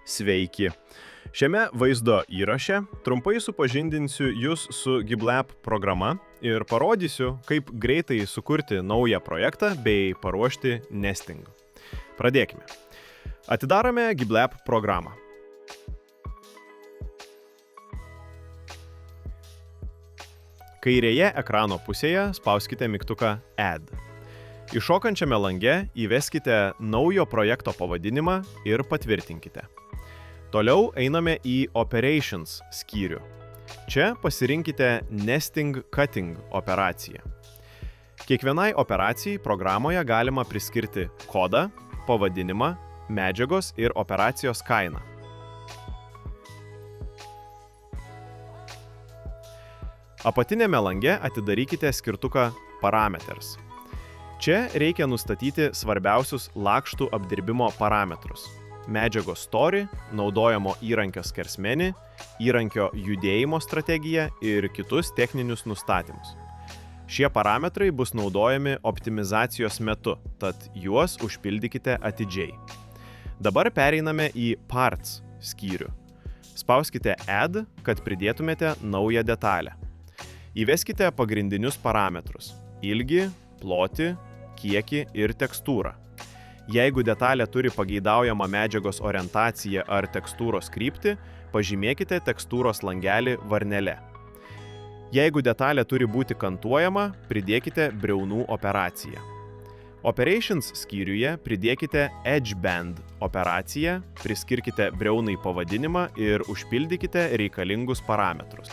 Sveiki! Šiame vaizdo įraše trumpai supažindinsiu Jūs su GitLab programa ir parodysiu, kaip greitai sukurti naują projektą bei paruošti nesting. Pradėkime. Atidarome GitLab programą. Kairėje ekrano pusėje spauskite mygtuką Add. Iššokančiame lange įveskite naujo projekto pavadinimą ir patvirtinkite. Toliau einame į Operations skyrių. Čia pasirinkite Nesting Cutting operaciją. Kiekvienai operacijai programoje galima priskirti kodą, pavadinimą, medžiagos ir operacijos kainą. Apatinėme lange atidarykite skirtuką Parameters. Čia reikia nustatyti svarbiausius lakštų apdirbimo parametrus. Medžiagos story, naudojamo įrankio skersmenį, įrankio judėjimo strategiją ir kitus techninius nustatymus. Šie parametrai bus naudojami optimizacijos metu, tad juos užpildykite atidžiai. Dabar pereiname į Parts skyrių. Spauskite Add, kad pridėtumėte naują detalę. Įveskite pagrindinius parametrus – ilgį, plotį, kiekį ir tekstūrą. Jeigu detalė turi pageidaujamą medžiagos orientaciją ar tekstūros kryptį, pažymėkite tekstūros langelį varnele. Jeigu detalė turi būti kantuojama, pridėkite briaunų operaciją. Operations skyriuje pridėkite Edge Band operaciją, priskirkite briaunai pavadinimą ir užpildykite reikalingus parametrus.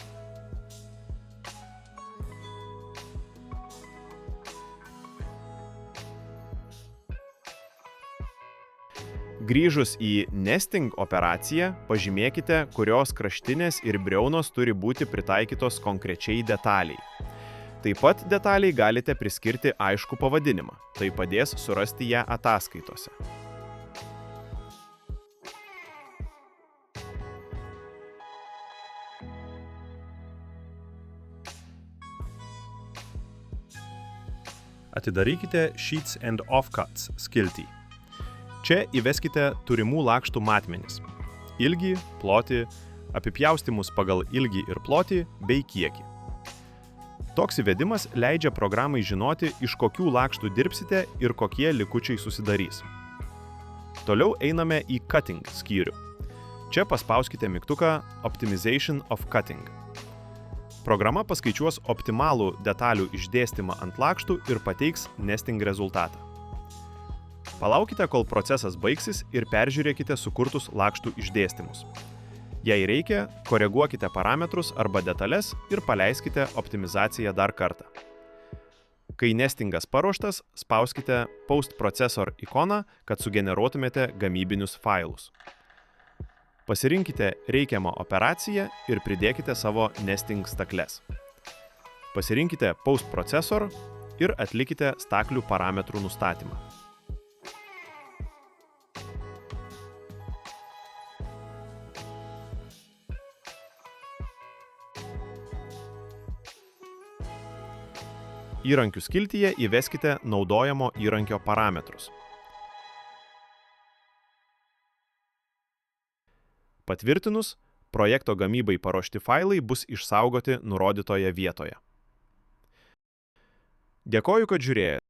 Grįžus į nesting operaciją, pažymėkite, kurios kraštinės ir briaunos turi būti pritaikytos konkrečiai detaliai. Taip pat detaliai galite priskirti aiškų pavadinimą, tai padės surasti ją ataskaitose. Atidarykite Sheets and Offcuts skiltį. Čia įveskite turimų lakštų matmenis – ilgį, plotį, apipjaustymus pagal ilgį ir plotį bei kiekį. Toks įvedimas leidžia programai žinoti, iš kokių lakštų dirbsite ir kokie likučiai susidarys. Toliau einame į Cutting skyrių. Čia paspauskite mygtuką Optimization of Cutting. Programa paskaičiuos optimalų detalių išdėstymą ant lakštų ir pateiks nesting rezultatą. Palaukite, kol procesas baigsis ir peržiūrėkite sukurtus lakštų išdėstymus. Jei reikia, koreguokite parametrus arba detales ir paleiskite optimizaciją dar kartą. Kai nestingas paruoštas, spauskite Post Processor ikoną, kad sugeneruotumėte gamybinius failus. Pasirinkite reikiamą operaciją ir pridėkite savo nesting stakles. Pasirinkite Post Processor ir atlikite staklių parametrų nustatymą. Įrankių skiltyje įveskite naudojamo įrankio parametrus. Patvirtinus, projekto gamybai paruošti failai bus išsaugoti nurodytoje vietoje. Dėkoju, kad žiūrėjote.